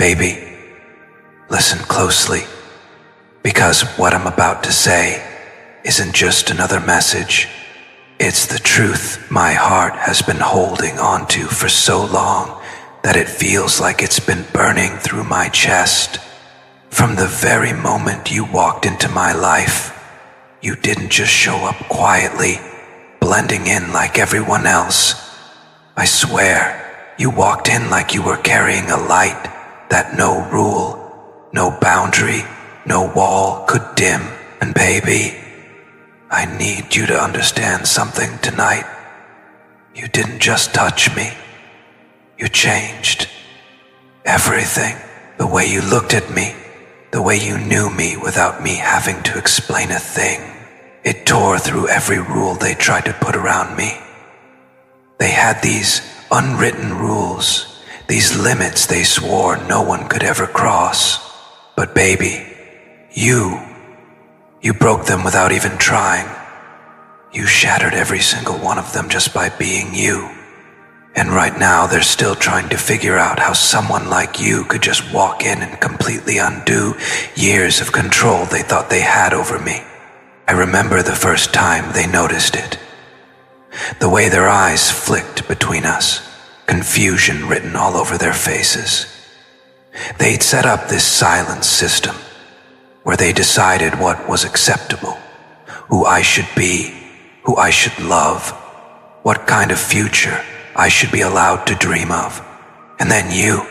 Baby, listen closely, because what I'm about to say isn't just another message. It's the truth my heart has been holding onto for so long that it feels like it's been burning through my chest. From the very moment you walked into my life, you didn't just show up quietly, blending in like everyone else. I swear, you walked in like you were carrying a light that no rule, no boundary, no wall could dim. And baby, I need you to understand something tonight. You didn't just touch me. You changed everything. The way you looked at me, the way you knew me without me having to explain a thing. It tore through every rule they tried to put around me. They had these unwritten rules, these limits they swore no one could ever cross. But baby, you broke them without even trying. You shattered every single one of them just by being you. And right now they're still trying to figure out how someone like you could just walk in and completely undo years of control they thought they had over me. I remember the first time they noticed it. The way their eyes flicked between us, confusion written all over their faces. They'd set up this silence system where they decided what was acceptable, who I should be, who I should love, what kind of future I should be allowed to dream of. And then you,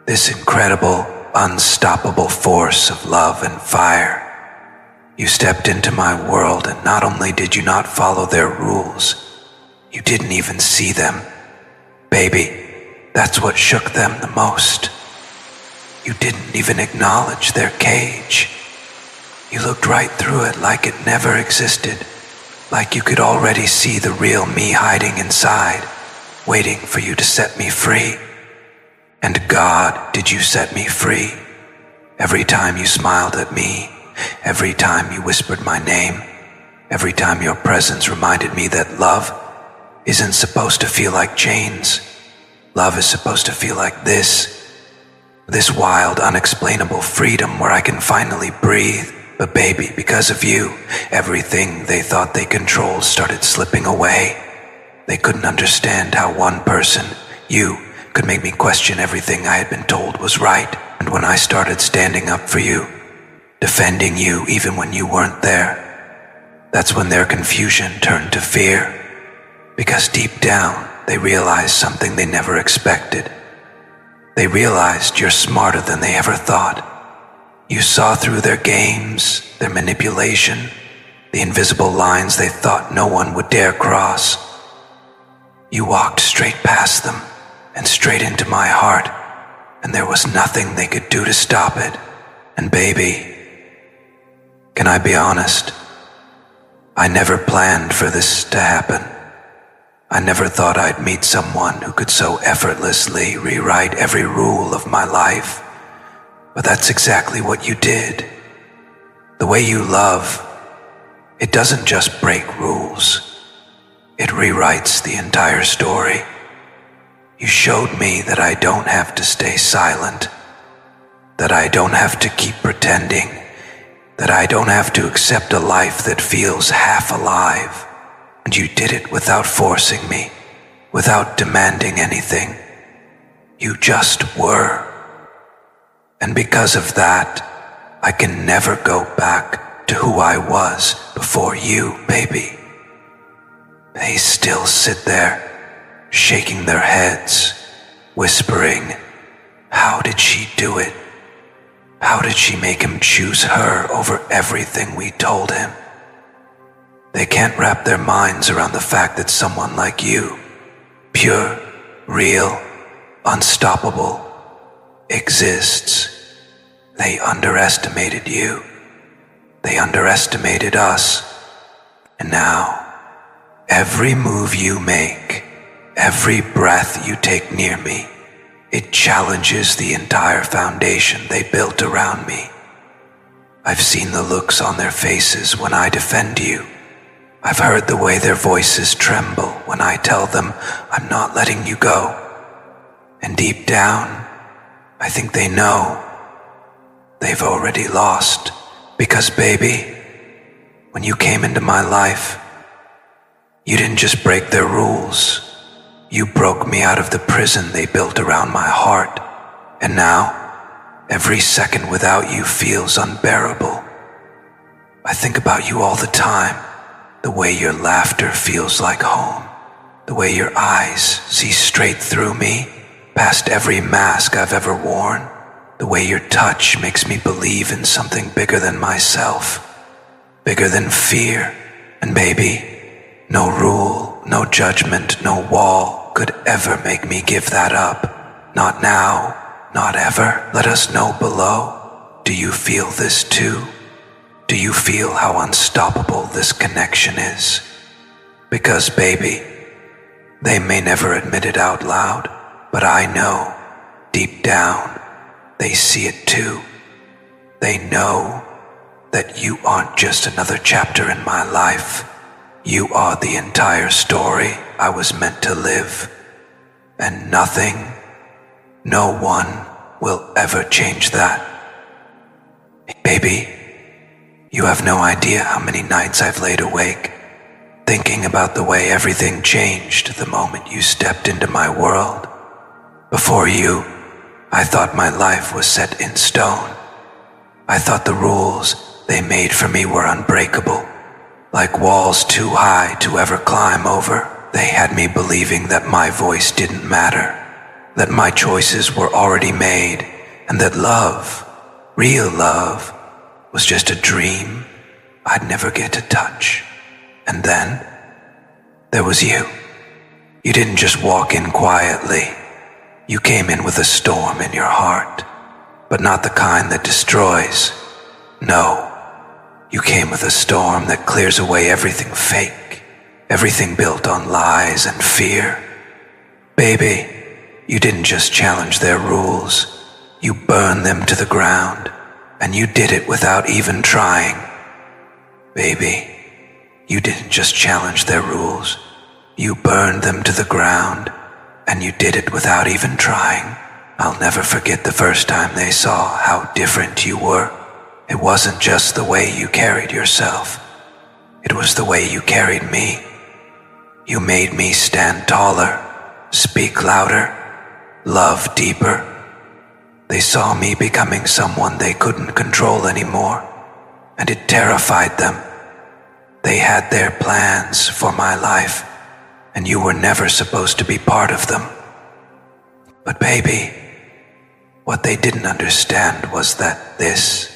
this incredible, unstoppable force of love and fire. You stepped into my world, and not only did you not follow their rules, you didn't even see them. Baby, that's what shook them the most. You didn't even acknowledge their cage. You looked right through it like it never existed, like you could already see the real me hiding inside, waiting for you to set me free. And God, did you set me free? Every time you smiled at me, every time you whispered my name, every time your presence reminded me that love isn't supposed to feel like chains. Love is supposed to feel like this wild, unexplainable freedom where I can finally breathe. But baby, because of you, everything they thought they controlled started slipping away. They couldn't understand how one person, you, could make me question everything I had been told was right. And when I started standing up for you, defending you even when you weren't there, that's when their confusion turned to fear. Because deep down, they realized something they never expected. They realized you're smarter than they ever thought. You saw through their games, their manipulation, the invisible lines they thought no one would dare cross. You walked straight past them and straight into my heart, and there was nothing they could do to stop it. And baby, can I be honest? I never planned for this to happen. I never thought I'd meet someone who could so effortlessly rewrite every rule of my life. But that's exactly what you did. The way you love, it doesn't just break rules. It rewrites the entire story. You showed me that I don't have to stay silent, that I don't have to keep pretending, that I don't have to accept a life that feels half alive. And you did it without forcing me, without demanding anything. You just were. And because of that, I can never go back to who I was before you, baby. They still sit there, shaking their heads, whispering, how did she do it? How did she make him choose her over everything we told him? They can't wrap their minds around the fact that someone like you, pure, real, unstoppable, exists. They underestimated you. They underestimated us. And now, every move you make, every breath you take near me, it challenges the entire foundation they built around me. I've seen the looks on their faces when I defend you. I've heard the way their voices tremble when I tell them I'm not letting you go. And deep down, I think they know they've already lost. Because baby, when you came into my life, you didn't just break their rules. You broke me out of the prison they built around my heart. And now, every second without you feels unbearable. I think about you all the time. The way your laughter feels like home. The way your eyes see straight through me, past every mask I've ever worn. The way your touch makes me believe in something bigger than myself. Bigger than fear. And baby, no rule, no judgment, no wall could ever make me give that up. Not now, not ever. Let us know below. Do you feel this too? Do you feel how unstoppable this connection is? Because baby, they may never admit it out loud, but I know, deep down, they see it too. They know that you aren't just another chapter in my life. You are the entire story I was meant to live. And nothing, no one will ever change that. Baby, you have no idea how many nights I've laid awake, thinking about the way everything changed the moment you stepped into my world. Before you, I thought my life was set in stone. I thought the rules they made for me were unbreakable, like walls too high to ever climb over. They had me believing that my voice didn't matter, that my choices were already made, and that love, real love, was just a dream I'd never get to touch. And then, there was you. You didn't just walk in quietly. You came in with a storm in your heart, but not the kind that destroys. No, you came with a storm that clears away everything fake, everything built on lies and fear. Baby, you didn't just challenge their rules. You burned them to the ground, and you did it without even trying. Baby, you didn't just challenge their rules. You burned them to the ground, and you did it without even trying. I'll never forget the first time they saw how different you were. It wasn't just the way you carried yourself. It was the way you carried me. You made me stand taller, speak louder, love deeper. They saw me becoming someone they couldn't control anymore, and it terrified them. They had their plans for my life, and you were never supposed to be part of them. But baby, what they didn't understand was that this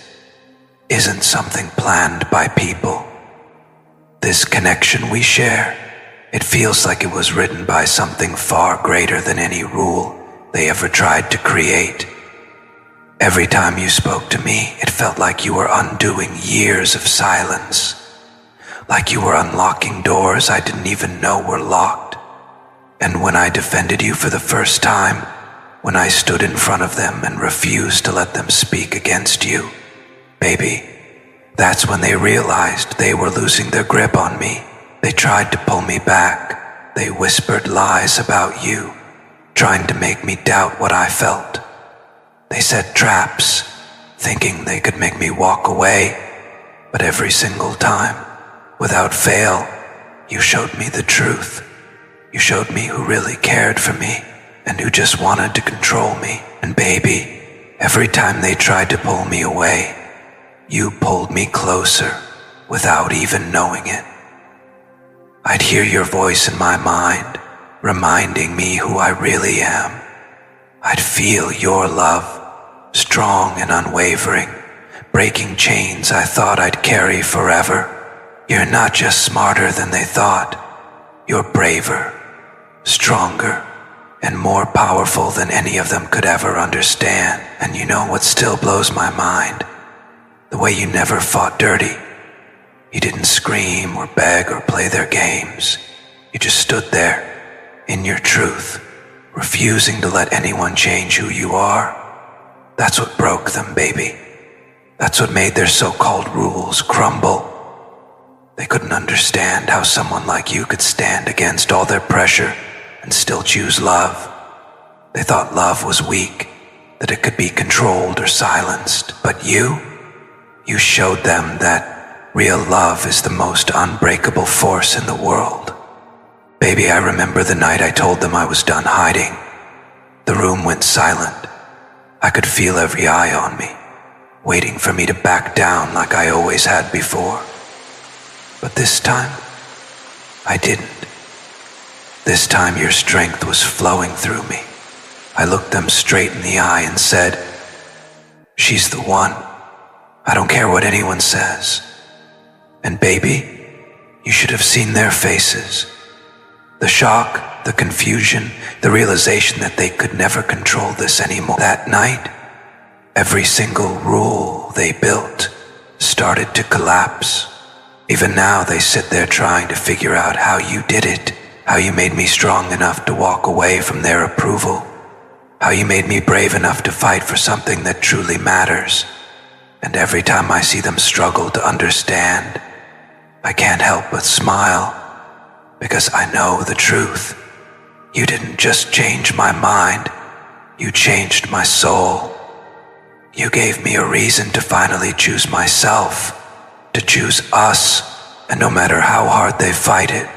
isn't something planned by people. This connection we share, it feels like it was written by something far greater than any rule they ever tried to create. Every time you spoke to me, it felt like you were undoing years of silence. Like you were unlocking doors I didn't even know were locked. And when I defended you for the first time, when I stood in front of them and refused to let them speak against you, baby, that's when they realized they were losing their grip on me. They tried to pull me back. They whispered lies about you, trying to make me doubt what I felt. They set traps, thinking they could make me walk away. But every single time, without fail, you showed me the truth. You showed me who really cared for me and who just wanted to control me. And baby, every time they tried to pull me away, you pulled me closer without even knowing it. I'd hear your voice in my mind, reminding me who I really am. I'd feel your love, strong and unwavering, breaking chains I thought I'd carry forever. You're not just smarter than they thought. You're braver, stronger, and more powerful than any of them could ever understand. And you know what still blows my mind? The way you never fought dirty. You didn't scream or beg or play their games. You just stood there, in your truth, refusing to let anyone change who you are. That's what broke them, baby. That's what made their so-called rules crumble. They couldn't understand how someone like you could stand against all their pressure and still choose love. They thought love was weak, that it could be controlled or silenced. But you showed them that real love is the most unbreakable force in the world. Baby, I remember the night I told them I was done hiding. The room went silent. I could feel every eye on me, waiting for me to back down like I always had before. But this time, I didn't. This time your strength was flowing through me. I looked them straight in the eye and said, "She's the one. I don't care what anyone says." And baby, you should have seen their faces. The shock, the confusion, the realization that they could never control this anymore. That night, every single rule they built started to collapse. Even now they sit there trying to figure out how you did it, how you made me strong enough to walk away from their approval, how you made me brave enough to fight for something that truly matters. And every time I see them struggle to understand, I can't help but smile, because I know the truth. You didn't just change my mind, you changed my soul. You gave me a reason to finally choose myself, to choose us, and no matter how hard they fight it,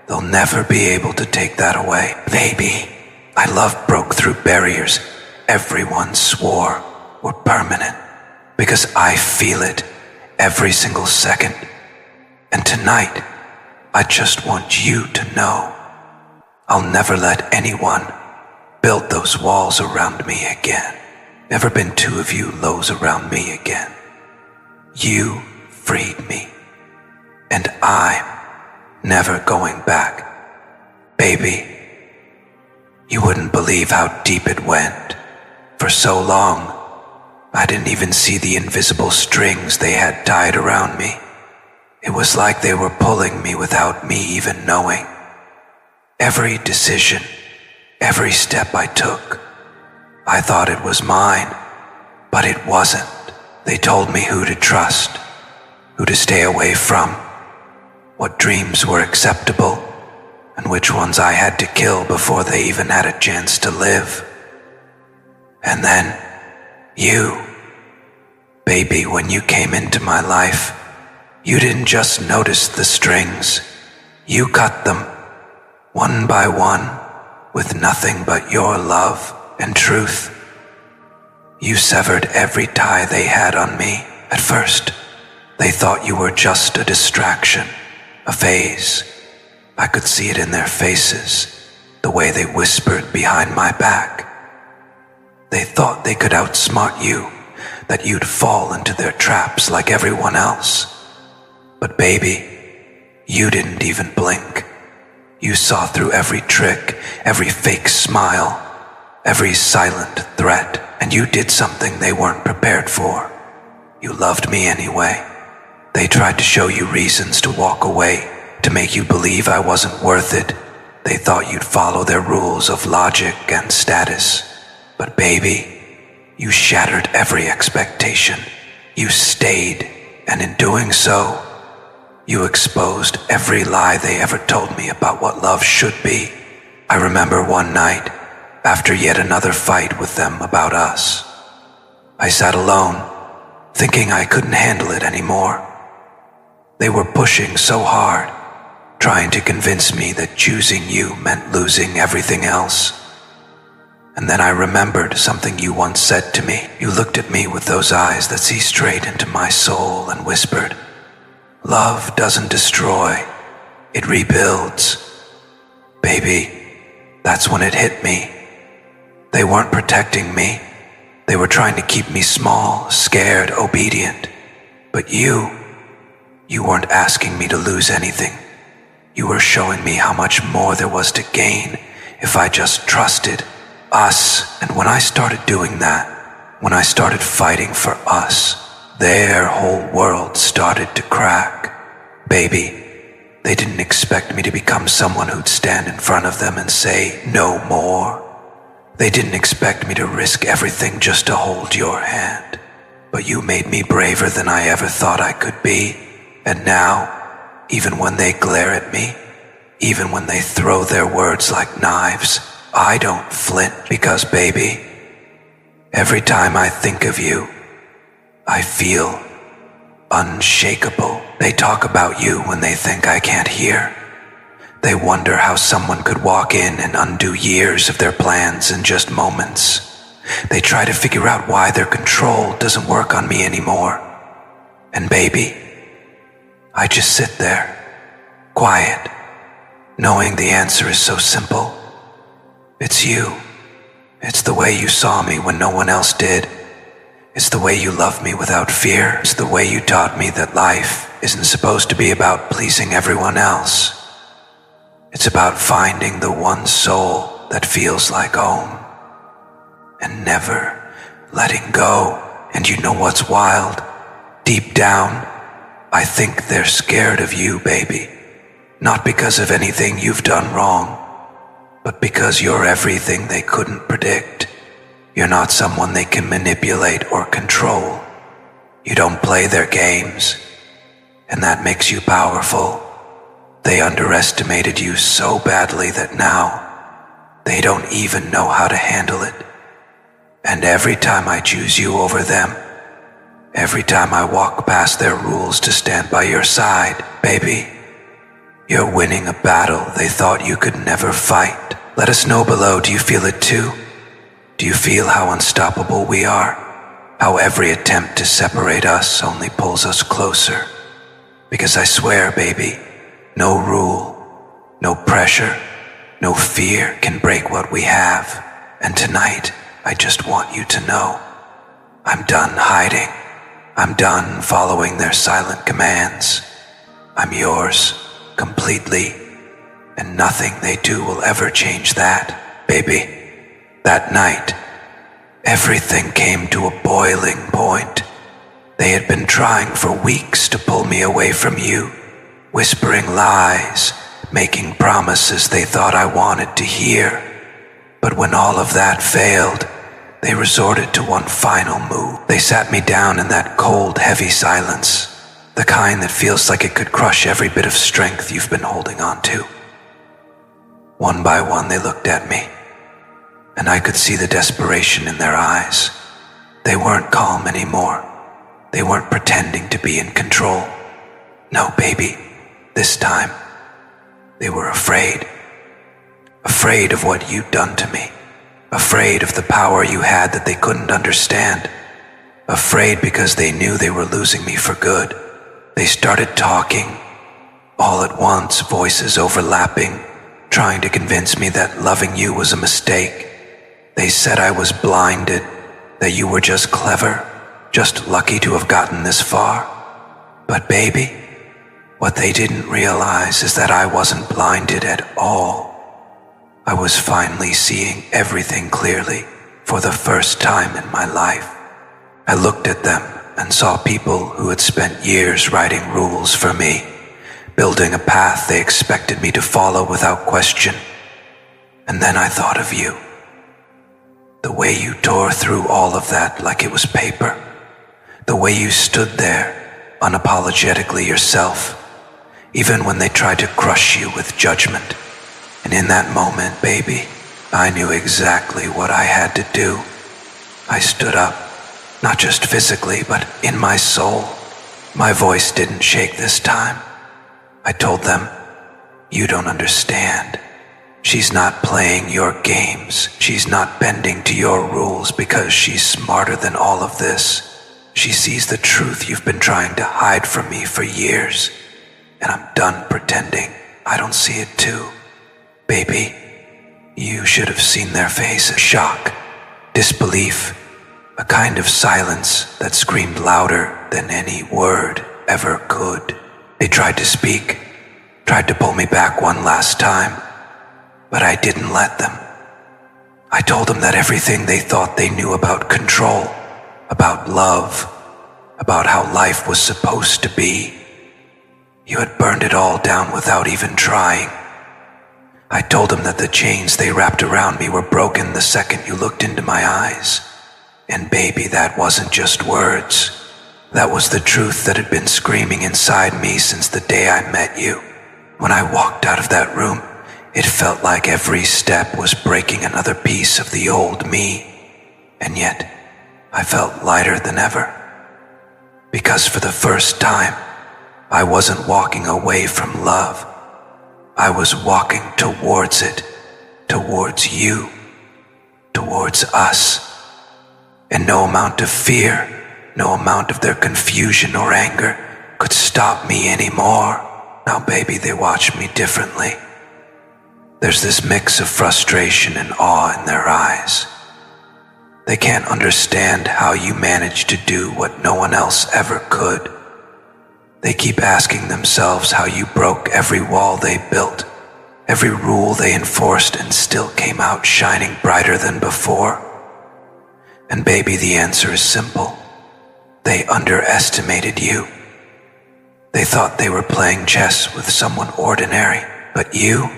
they'll never be able to take that away. Baby, my love broke through barriers everyone swore were permanent, because I feel it every single second. And tonight, I just want you to know I'll never let anyone build those walls around me again. Never been two of you lows around me again. You freed me, and I'm never going back. Baby, you wouldn't believe how deep it went. For so long, I didn't even see the invisible strings they had tied around me. It was like they were pulling me without me even knowing. Every decision, every step I took, I thought it was mine, but it wasn't. They told me who to trust, who to stay away from, what dreams were acceptable, and which ones I had to kill before they even had a chance to live. And then, you, baby, when you came into my life, you didn't just notice the strings, you cut them, one by one, with nothing but your love and truth. You severed every tie they had on me. At first, they thought you were just a distraction, a phase. I could see it in their faces, the way they whispered behind my back. They thought they could outsmart you, that you'd fall into their traps like everyone else. But baby, you didn't even blink. You saw through every trick, every fake smile, every silent threat, and you did something they weren't prepared for. You loved me anyway. They tried to show you reasons to walk away, to make you believe I wasn't worth it. They thought you'd follow their rules of logic and status. But baby, you shattered every expectation. You stayed, and in doing so, you exposed every lie they ever told me about what love should be. I remember one night, after yet another fight with them about us, I sat alone, thinking I couldn't handle it anymore. They were pushing so hard, trying to convince me that choosing you meant losing everything else. And then I remembered something you once said to me. You looked at me with those eyes that see straight into my soul and whispered, "Love doesn't destroy, it rebuilds." Baby, that's when it hit me. They weren't protecting me. They were trying to keep me small, scared, obedient. But you weren't asking me to lose anything. You were showing me how much more there was to gain if I just trusted us. And when I started doing that, when I started fighting for us, their whole world started to crack. Baby, they didn't expect me to become someone who'd stand in front of them and say, "No more." They didn't expect me to risk everything just to hold your hand. But you made me braver than I ever thought I could be. And now, even when they glare at me, even when they throw their words like knives, I don't flinch, because baby, Every time I think of you, I feel unshakable. They talk about you when they think I can't hear. They wonder how someone could walk in and undo years of their plans in just moments. They try to figure out why their control doesn't work on me anymore. And baby, I just sit there, quiet, knowing the answer is so simple. It's you. It's the way you saw me when no one else did. It's the way you love me without fear. It's the way you taught me that life isn't supposed to be about pleasing everyone else. It's about finding the one soul that feels like home and never letting go. And you know what's wild? Deep down, I think they're scared of you, baby. Not because of anything you've done wrong, but because you're everything they couldn't predict. You're not someone they can manipulate or control. You don't play their games, and that makes you powerful. They underestimated you so badly that now they don't even know how to handle it. And every time I choose you over them, every time I walk past their rules to stand by your side, baby, you're winning a battle they thought you could never fight. Let us know below, do you feel it too? Do you feel how unstoppable we are? How every attempt to separate us only pulls us closer? Because I swear, baby, no rule, no pressure, no fear can break what we have. And tonight, I just want you to know, I'm done hiding. I'm done following their silent commands. I'm yours, completely, and nothing they do will ever change that, baby. That night, everything came to a boiling point. They had been trying for weeks to pull me away from you, whispering lies, making promises they thought I wanted to hear. But when all of that failed, they resorted to one final move. They sat me down in that cold, heavy silence, the kind that feels like it could crush every bit of strength you've been holding on to. One by one, they looked at me, and I could see the desperation in their eyes. They weren't calm anymore. They weren't pretending to be in control. No, baby, this time, they were afraid. Afraid of what you'd done to me. Afraid of the power you had that they couldn't understand. Afraid because they knew they were losing me for good. They started talking, all at once, voices overlapping, trying to convince me that loving you was a mistake. They said I was blinded, that you were just clever, just lucky to have gotten this far. But baby, what they didn't realize is that I wasn't blinded at all. I was finally seeing everything clearly for the first time in my life. I looked at them and saw people who had spent years writing rules for me, building a path they expected me to follow without question. And then I thought of you. The way you tore through all of that like it was paper. The way you stood there, unapologetically yourself, even when they tried to crush you with judgment. And in that moment, baby, I knew exactly what I had to do. I stood up, not just physically, but in my soul. My voice didn't shake this time. I told them, you don't understand. She's not playing your games. She's not bending to your rules because she's smarter than all of this. She sees the truth you've been trying to hide from me for years. And I'm done pretending I don't see it too. Baby, you should have seen their faces. Shock, disbelief, a kind of silence that screamed louder than any word ever could. They tried to speak, tried to pull me back one last time, but I didn't let them. I told them that everything they thought they knew about control, about love, about how life was supposed to be, you had burned it all down without even trying. I told them that the chains they wrapped around me were broken the second you looked into my eyes. And baby, that wasn't just words. That was the truth that had been screaming inside me since the day I met you. When I walked out of that room, it felt like every step was breaking another piece of the old me. And yet, I felt lighter than ever. Because for the first time, I wasn't walking away from love. I was walking towards it, towards you, towards us. And no amount of fear, no amount of their confusion or anger could stop me anymore. Now, baby, they watch me differently. There's this mix of frustration and awe in their eyes. They can't understand how you managed to do what no one else ever could. They keep asking themselves how you broke every wall they built, every rule they enforced, and still came out shining brighter than before. And baby, the answer is simple. They underestimated you. They thought they were playing chess with someone ordinary, but you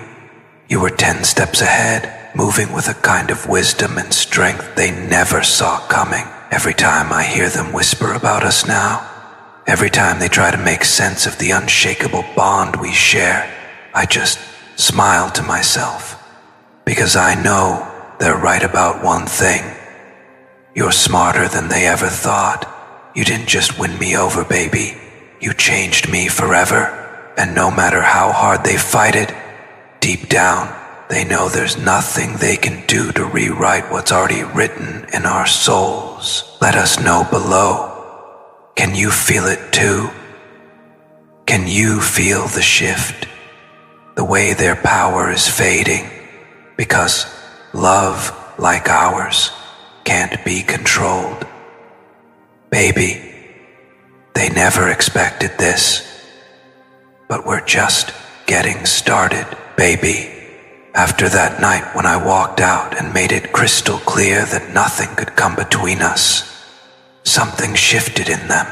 were 10 steps ahead, moving with a kind of wisdom and strength they never saw coming. Every time I hear them whisper about us now, every time they try to make sense of the unshakable bond we share, I just smile to myself, because I know they're right about one thing. You're smarter than they ever thought. You didn't just win me over, baby. You changed me forever. And no matter how hard they fight it, deep down, they know there's nothing they can do to rewrite what's already written in our souls. Let us know below. Can you feel it too? Can you feel the shift? The way their power is fading? Because love, like ours, can't be controlled. Baby, they never expected this. But we're just getting started, baby. After that night when I walked out and made it crystal clear that nothing could come between us, something shifted in them.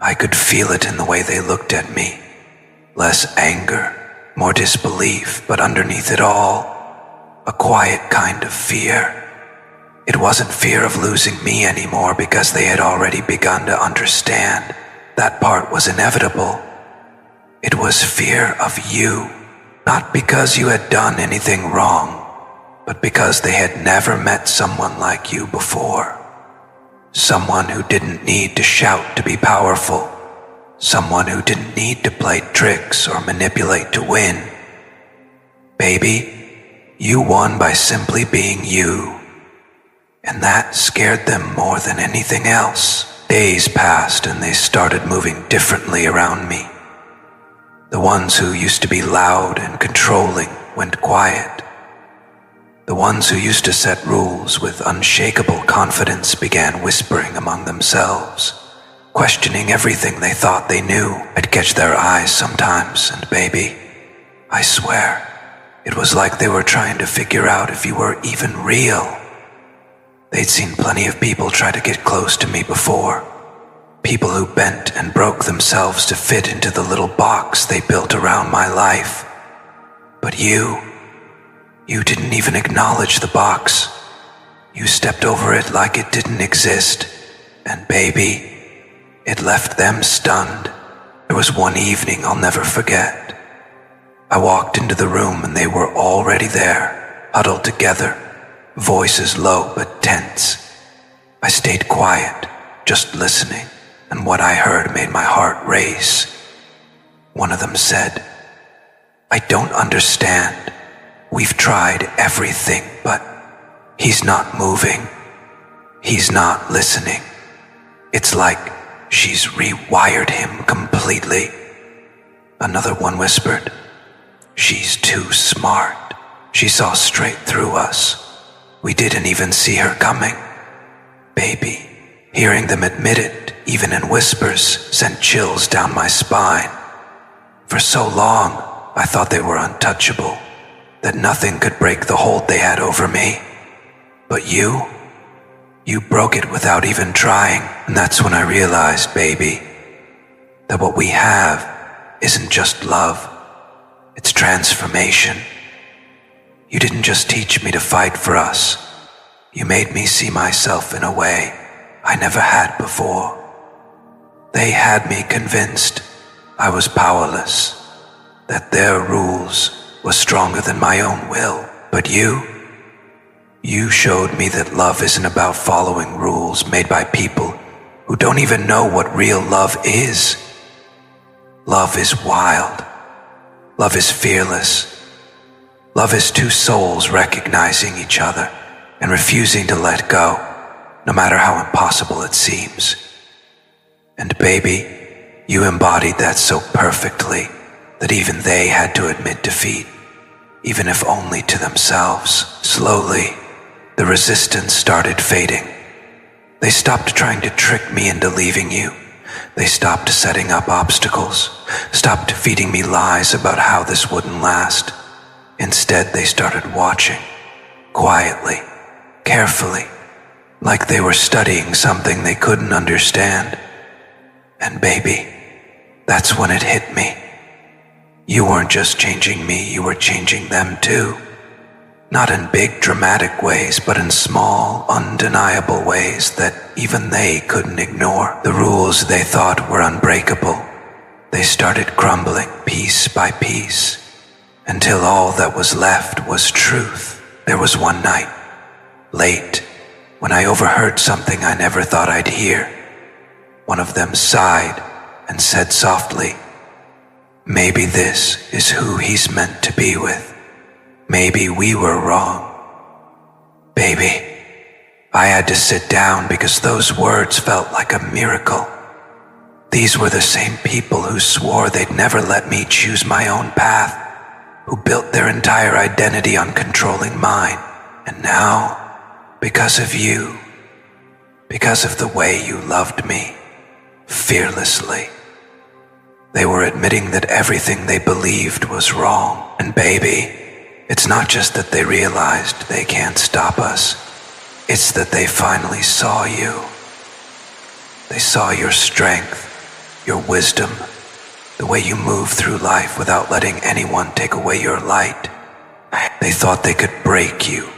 I could feel it in the way they looked at me. Less anger, more disbelief, but underneath it all, a quiet kind of fear. It wasn't fear of losing me anymore, because they had already begun to understand that part was inevitable. It was fear of you, not because you had done anything wrong, but because they had never met someone like you before. Someone who didn't need to shout to be powerful. Someone who didn't need to play tricks or manipulate to win. Baby, you won by simply being you. And that scared them more than anything else. Days passed and they started moving differently around me. The ones who used to be loud and controlling went quiet. The ones who used to set rules with unshakable confidence began whispering among themselves, questioning everything they thought they knew. I'd catch their eyes sometimes, and baby, I swear, it was like they were trying to figure out if you were even real. They'd seen plenty of people try to get close to me before. People who bent and broke themselves to fit into the little box they built around my life. But you didn't even acknowledge the box. You stepped over it like it didn't exist. And baby, it left them stunned. There was one evening I'll never forget. I walked into the room and they were already there, huddled together, voices low but tense. I stayed quiet, just listening, and what I heard made my heart race. One of them said, "I don't understand. We've tried everything, but he's not moving. He's not listening. It's like she's rewired him completely." Another one whispered, "She's too smart. She saw straight through us. We didn't even see her coming." Baby, hearing them admit it, even in whispers, sent chills down my spine. For so long, I thought they were untouchable, that nothing could break the hold they had over me. But you broke it without even trying. And that's when I realized, baby, that what we have isn't just love, it's transformation. You didn't just teach me to fight for us. You made me see myself in a way I never had before. They had me convinced I was powerless, that their rules were stronger than my own will. But you You showed me that love isn't about following rules made by people who don't even know what real love is. Love is wild. Love is fearless. Love is two souls recognizing each other and refusing to let go, no matter how impossible it seems. And baby, you embodied that so perfectly that even they had to admit defeat, even if only to themselves. Slowly, the resistance started fading. They stopped trying to trick me into leaving you. They stopped setting up obstacles, stopped feeding me lies about how this wouldn't last. Instead, they started watching, quietly, carefully, like they were studying something they couldn't understand. And baby, that's when it hit me. You weren't just changing me, you were changing them too. Not in big dramatic ways, but in small, undeniable ways that even they couldn't ignore. The rules they thought were unbreakable, they started crumbling piece by piece, until all that was left was truth. There was one night, late, when I overheard something I never thought I'd hear. One of them sighed and said softly, "Maybe this is who he's meant to be with. Maybe we were wrong." Baby, I had to sit down because those words felt like a miracle. These were the same people who swore they'd never let me choose my own path, who built their entire identity on controlling mine. And now, because of you, because of the way you loved me, fearlessly, they were admitting that everything they believed was wrong. And baby, it's not just that they realized they can't stop us. It's that they finally saw you. They saw your strength, your wisdom, the way you move through life without letting anyone take away your light. They thought they could break you,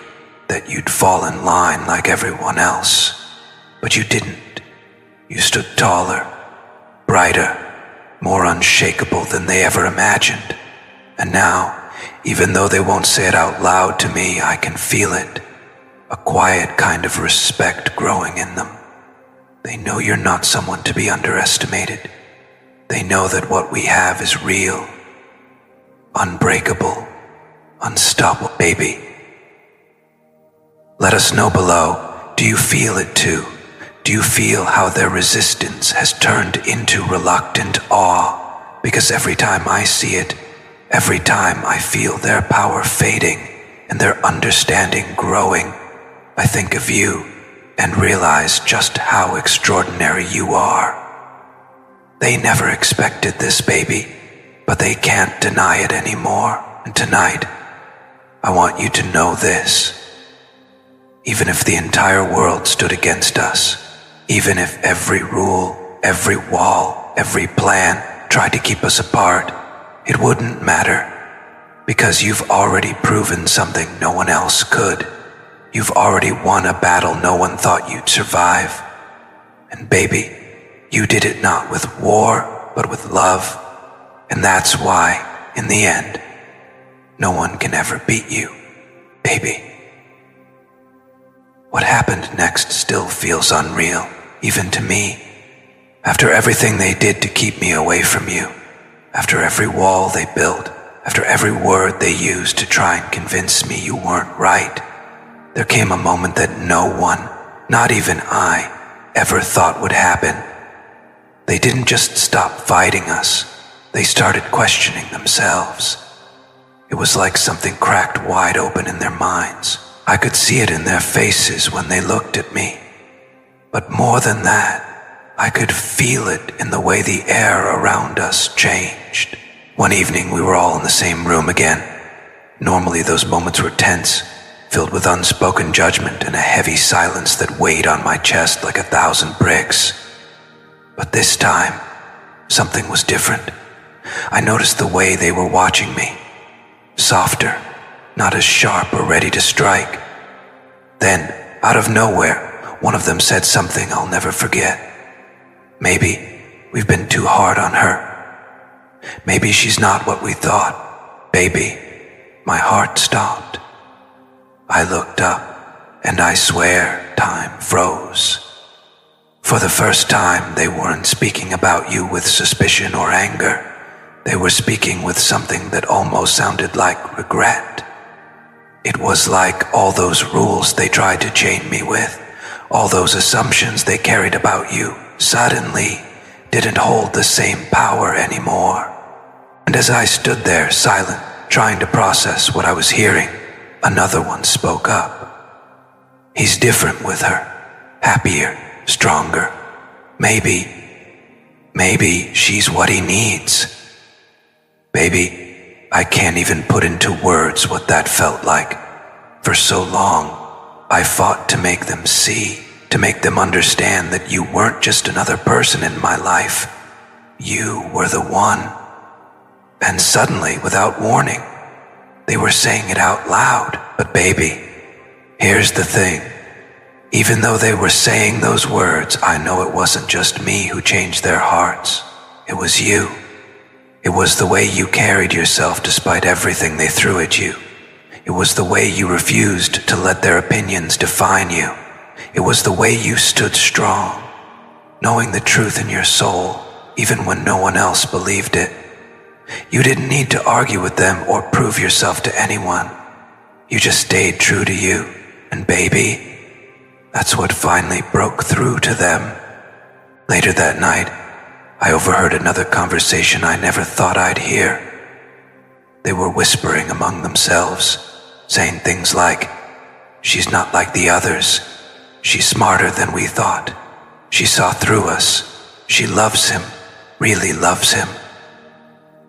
that you'd fall in line like everyone else. But you didn't. You stood taller, brighter, more unshakable than they ever imagined. And now, even though they won't say it out loud to me, I can feel it, a quiet kind of respect growing in them. They know you're not someone to be underestimated. They know that what we have is real, unbreakable, unstoppable. Baby, let us know below, do you feel it too? Do you feel how their resistance has turned into reluctant awe? Because every time I see it, every time I feel their power fading and their understanding growing, I think of you and realize just how extraordinary you are. They never expected this, baby, but they can't deny it anymore. And tonight, I want you to know this. Even if the entire world stood against us, even if every rule, every wall, every plan tried to keep us apart, it wouldn't matter, because you've already proven something no one else could. You've already won a battle no one thought you'd survive. And baby, you did it not with war, but with love. And that's why, in the end, no one can ever beat you, baby. What happened next still feels unreal, even to me. After everything they did to keep me away from you, after every wall they built, after every word they used to try and convince me you weren't right, there came a moment that no one, not even I, ever thought would happen. They didn't just stop fighting us, they started questioning themselves. It was like something cracked wide open in their minds. I could see it in their faces when they looked at me. But more than that, I could feel it in the way the air around us changed. One evening we were all in the same room again. Normally those moments were tense, filled with unspoken judgment and a heavy silence that weighed on my chest like 1,000 bricks. But this time, something was different. I noticed the way they were watching me. Softer, not as sharp or ready to strike. Then, out of nowhere, one of them said something I'll never forget. Maybe we've been too hard on her. Maybe she's not what we thought. Baby, my heart stopped. I looked up, and I swear time froze. For the first time, they weren't speaking about you with suspicion or anger. They were speaking with something that almost sounded like regret. It was like all those rules they tried to chain me with, all those assumptions they carried about you, suddenly didn't hold the same power anymore. And as I stood there silent, trying to process what I was hearing, another one spoke up. He's different with her, happier, stronger. Maybe she's what he needs. Baby, I can't even put into words what that felt like. For so long, I fought to make them see, to make them understand that you weren't just another person in my life. You were the one. And suddenly, without warning, they were saying it out loud. But baby, here's the thing. Even though they were saying those words, I know it wasn't just me who changed their hearts. It was you. It was the way you carried yourself despite everything they threw at you. It was the way you refused to let their opinions define you. It was the way you stood strong, knowing the truth in your soul, even when no one else believed it. You didn't need to argue with them or prove yourself to anyone. You just stayed true to you. And baby, that's what finally broke through to them. Later that night, I overheard another conversation I never thought I'd hear. They were whispering among themselves, saying things like, "She's not like the others. She's smarter than we thought. She saw through us. She loves him, really loves him."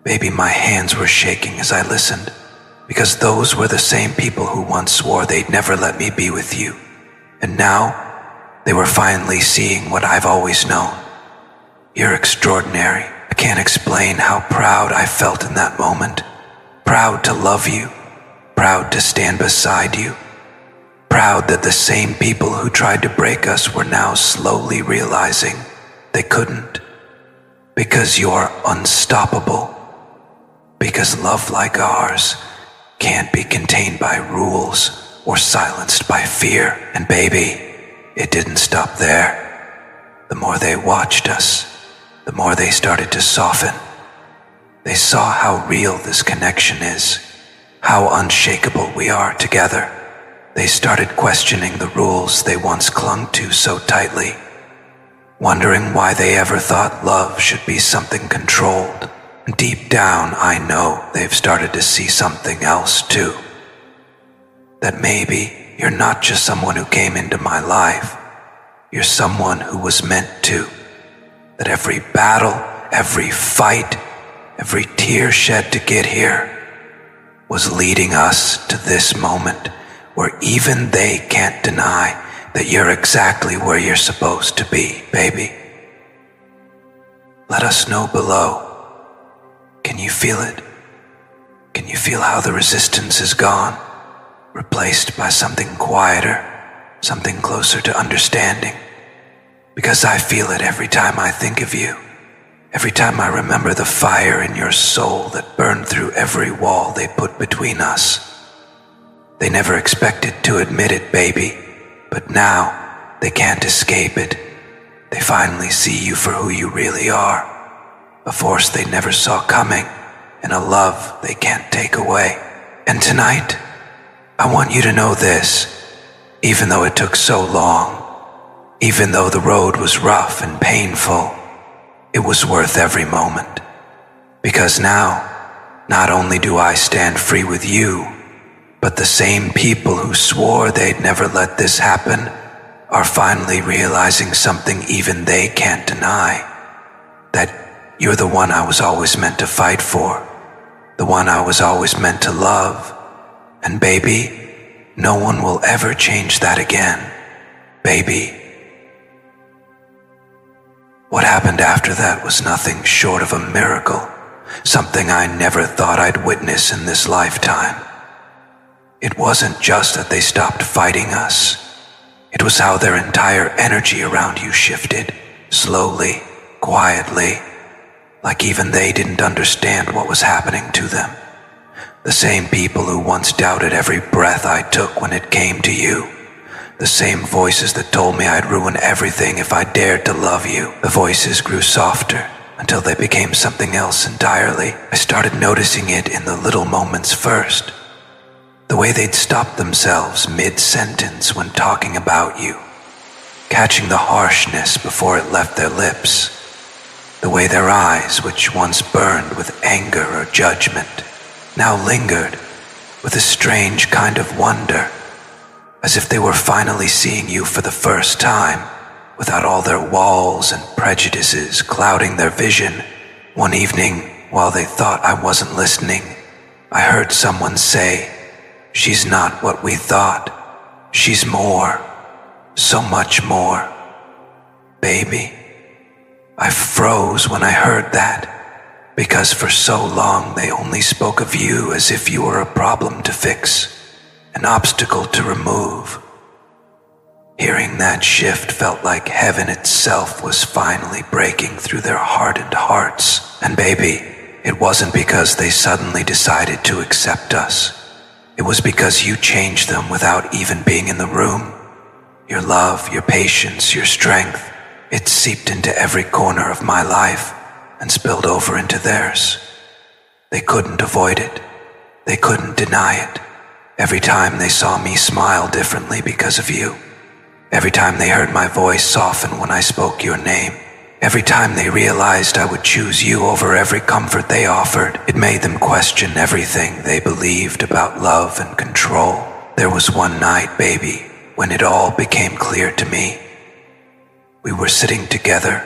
Baby, my hands were shaking as I listened, because those were the same people who once swore they'd never let me be with you. And now, they were finally seeing what I've always known. You're extraordinary. I can't explain how proud I felt in that moment. Proud to love you. Proud to stand beside you. Proud that the same people who tried to break us were now slowly realizing they couldn't. Because you're unstoppable. Because love like ours can't be contained by rules or silenced by fear. And baby, it didn't stop there. The more they watched us, the more they started to soften. They saw how real this connection is, how unshakable we are together. They started questioning the rules they once clung to so tightly, wondering why they ever thought love should be something controlled. And deep down, I know they've started to see something else too. That maybe you're not just someone who came into my life. You're someone who was meant to. That every battle, every fight, every tear shed to get here was leading us to this moment where even they can't deny that you're exactly where you're supposed to be, baby. Let us know below. Can you feel it? Can you feel how the resistance is gone, replaced by something quieter, something closer to understanding? Because I feel it every time I think of you, every time I remember the fire in your soul that burned through every wall they put between us. They never expected to admit it, baby, but now they can't escape it. They finally see you for who you really are. A force they never saw coming, and a love they can't take away. And tonight, I want you to know this, even though it took so long, even though the road was rough and painful, it was worth every moment. Because now, not only do I stand free with you, but the same people who swore they'd never let this happen are finally realizing something even they can't deny. That you're the one I was always meant to fight for, the one I was always meant to love. And baby, no one will ever change that again. Baby. What happened after that was nothing short of a miracle, something I never thought I'd witness in this lifetime. It wasn't just that they stopped fighting us. It was how their entire energy around you shifted, slowly, quietly, like even they didn't understand what was happening to them. The same people who once doubted every breath I took when it came to you, The same voices that told me I'd ruin everything if I dared to love you. The voices grew softer until they became something else entirely. I started noticing it in the little moments first. The way they'd stop themselves mid-sentence when talking about you, catching the harshness before it left their lips. The way their eyes, which once burned with anger or judgment, now lingered with a strange kind of wonder, as if they were finally seeing you for the first time, without all their walls and prejudices clouding their vision. One evening, while they thought I wasn't listening, I heard someone say, "She's not what we thought. She's more, so much more." Baby, I froze when I heard that, because for so long they only spoke of you as if you were a problem to fix, an obstacle to remove. Hearing that shift felt like heaven itself was finally breaking through their hardened hearts. And baby, it wasn't because they suddenly decided to accept us. It was because you changed them without even being in the room. Your love, your patience, your strength, it seeped into every corner of my life and spilled over into theirs. They couldn't avoid it. They couldn't deny it. Every time they saw me smile differently because of you. Every time they heard my voice soften when I spoke your name. Every time they realized I would choose you over every comfort they offered, it made them question everything they believed about love and control. There was one night, baby, when it all became clear to me. We were sitting together,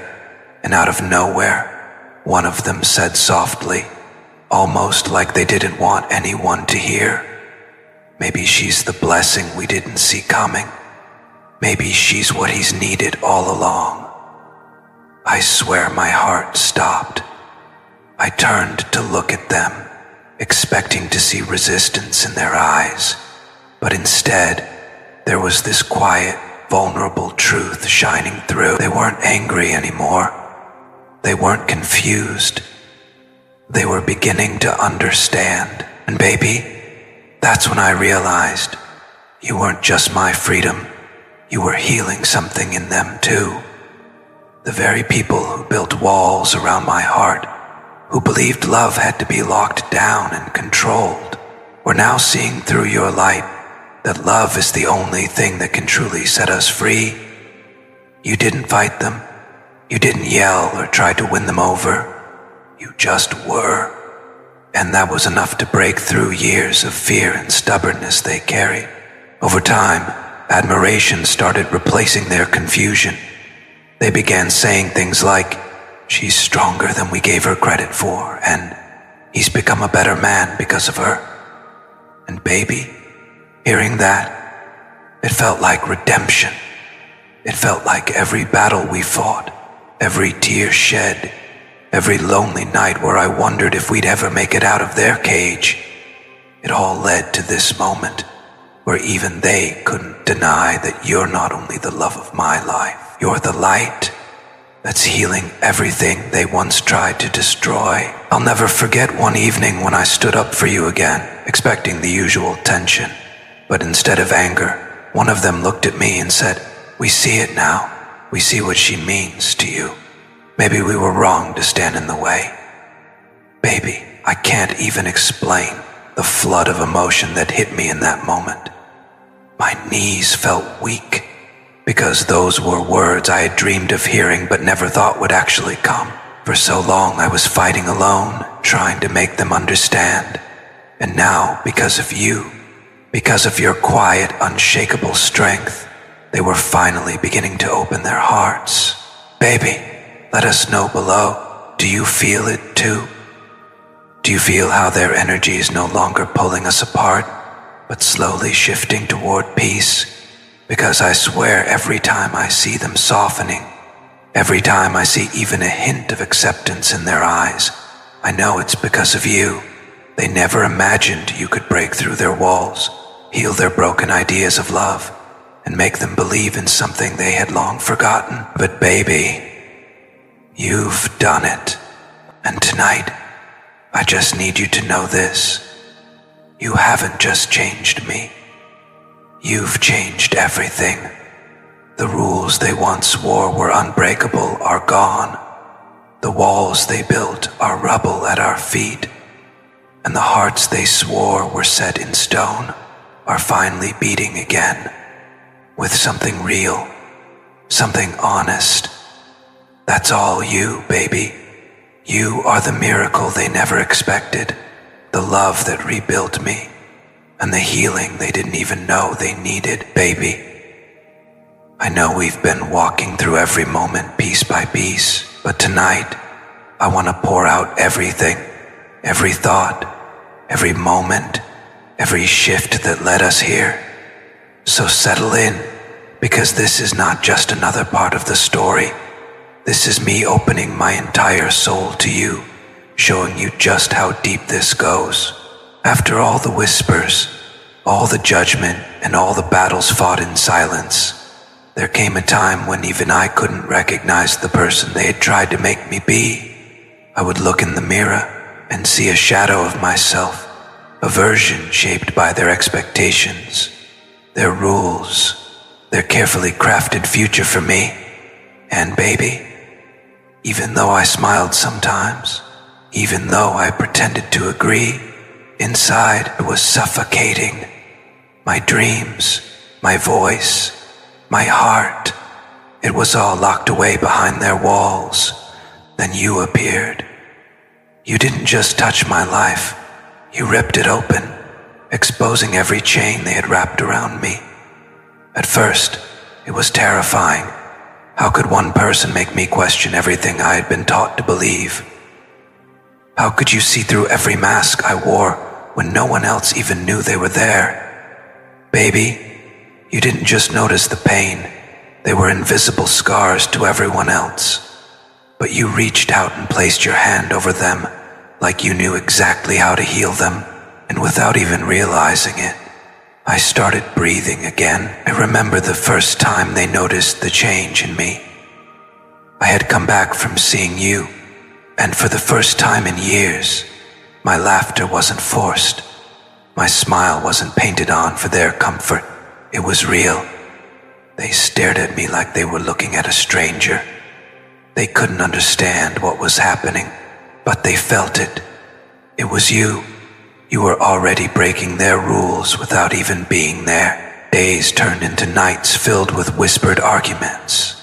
and out of nowhere, one of them said softly, almost like they didn't want anyone to hear, "Maybe she's the blessing we didn't see coming. Maybe she's what he's needed all along." I swear my heart stopped. I turned to look at them, expecting to see resistance in their eyes, but instead, there was this quiet, vulnerable truth shining through. They weren't angry anymore. They weren't confused. They were beginning to understand. And baby, that's when I realized you weren't just my freedom. You were healing something in them too. The very people who built walls around my heart, who believed love had to be locked down and controlled, were now seeing through your light that love is the only thing that can truly set us free. You didn't fight them. You didn't yell or try to win them over. You just were. And that was enough to break through years of fear and stubbornness they carried. Over time, admiration started replacing their confusion. They began saying things like, "She's stronger than we gave her credit for," and "He's become a better man because of her." And baby, hearing that, it felt like redemption. It felt like every battle we fought, every tear shed, every lonely night where I wondered if we'd ever make it out of their cage, it all led to this moment where even they couldn't deny that you're not only the love of my life, you're the light that's healing everything they once tried to destroy. I'll never forget one evening when I stood up for you again, expecting the usual tension. But instead of anger, one of them looked at me and said, "We see it now. We see what she means to you. Maybe we were wrong to stand in the way." Baby, I can't even explain the flood of emotion that hit me in that moment. My knees felt weak, because those were words I had dreamed of hearing but never thought would actually come. For so long I was fighting alone, trying to make them understand. And now, because of you, because of your quiet, unshakable strength, they were finally beginning to open their hearts. Baby, let us know below. Do you feel it too? Do you feel how their energy is no longer pulling us apart, but slowly shifting toward peace? Because I swear every time I see them softening, every time I see even a hint of acceptance in their eyes, I know it's because of you. They never imagined you could break through their walls, heal their broken ideas of love, and make them believe in something they had long forgotten. But baby, you've done it. And tonight, I just need you to know this. You haven't just changed me. You've changed everything. The rules they once swore were unbreakable are gone. The walls they built are rubble at our feet, and the hearts they swore were set in stone are finally beating again, with something real, something honest. That's all you, baby. You are the miracle they never expected, the love that rebuilt me, and the healing they didn't even know they needed, baby. I know we've been walking through every moment piece by piece, but tonight, I want to pour out everything, every thought, every moment, every shift that led us here. So settle in, because this is not just another part of the story. This is me opening my entire soul to you, showing you just how deep this goes. After all the whispers, all the judgment, and all the battles fought in silence, there came a time when even I couldn't recognize the person they had tried to make me be. I would look in the mirror and see a shadow of myself, a version shaped by their expectations, their rules, their carefully crafted future for me. And baby, even though I smiled sometimes, even though I pretended to agree, inside it was suffocating. My dreams, my voice, my heart, it was all locked away behind their walls. Then you appeared. You didn't just touch my life, you ripped it open, exposing every chain they had wrapped around me. At first, it was terrifying. How could one person make me question everything I had been taught to believe? How could you see through every mask I wore when no one else even knew they were there? Baby, you didn't just notice the pain. They were invisible scars to everyone else. But you reached out and placed your hand over them like you knew exactly how to heal them, and without even realizing it, I started breathing again. I remember the first time they noticed the change in me. I had come back from seeing you, and for the first time in years, my laughter wasn't forced. My smile wasn't painted on for their comfort. It was real. They stared at me like they were looking at a stranger. They couldn't understand what was happening, but they felt it. It was you. You were already breaking their rules without even being there. Days turned into nights filled with whispered arguments.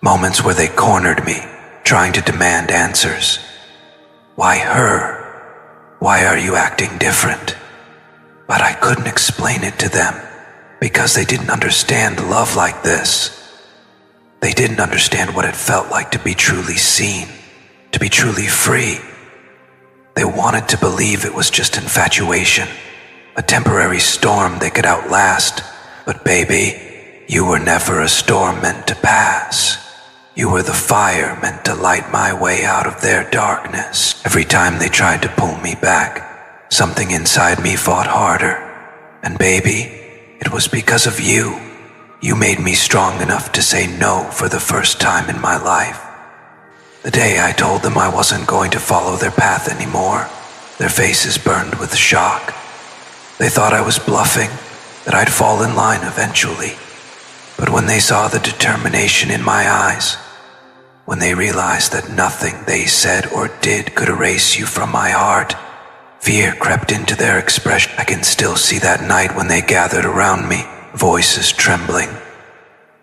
Moments where they cornered me, trying to demand answers. Why her? Why are you acting different? But I couldn't explain it to them, because they didn't understand love like this. They didn't understand what it felt like to be truly seen, to be truly free. They wanted to believe it was just infatuation, a temporary storm they could outlast. But baby, you were never a storm meant to pass. You were the fire meant to light my way out of their darkness. Every time they tried to pull me back, something inside me fought harder. And baby, it was because of you. You made me strong enough to say no for the first time in my life. The day I told them I wasn't going to follow their path anymore, their faces burned with shock. They thought I was bluffing, that I'd fall in line eventually. But when they saw the determination in my eyes, when they realized that nothing they said or did could erase you from my heart, fear crept into their expression. I can still see that night when they gathered around me, voices trembling,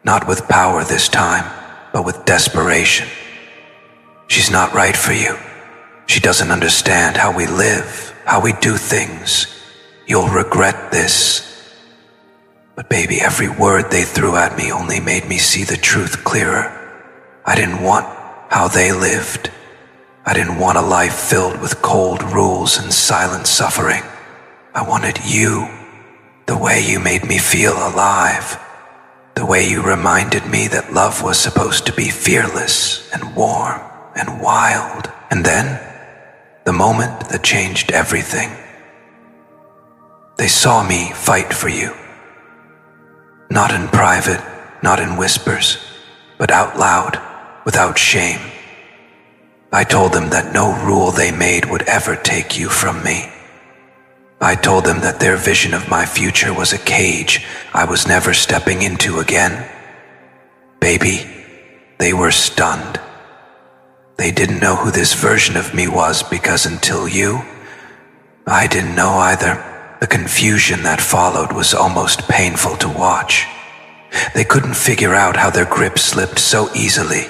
not with power this time, but with desperation. She's not right for you. She doesn't understand how we live, how we do things. You'll regret this. But baby, every word they threw at me only made me see the truth clearer. I didn't want how they lived. I didn't want a life filled with cold rules and silent suffering. I wanted you, the way you made me feel alive, the way you reminded me that love was supposed to be fearless and warm and wild. And then, the moment that changed everything. They saw me fight for you. Not in private, not in whispers, but out loud, without shame. I told them that no rule they made would ever take you from me. I told them that their vision of my future was a cage I was never stepping into again. Baby, they were stunned. They didn't know who this version of me was because until you, I didn't know either. The confusion that followed was almost painful to watch. They couldn't figure out how their grip slipped so easily.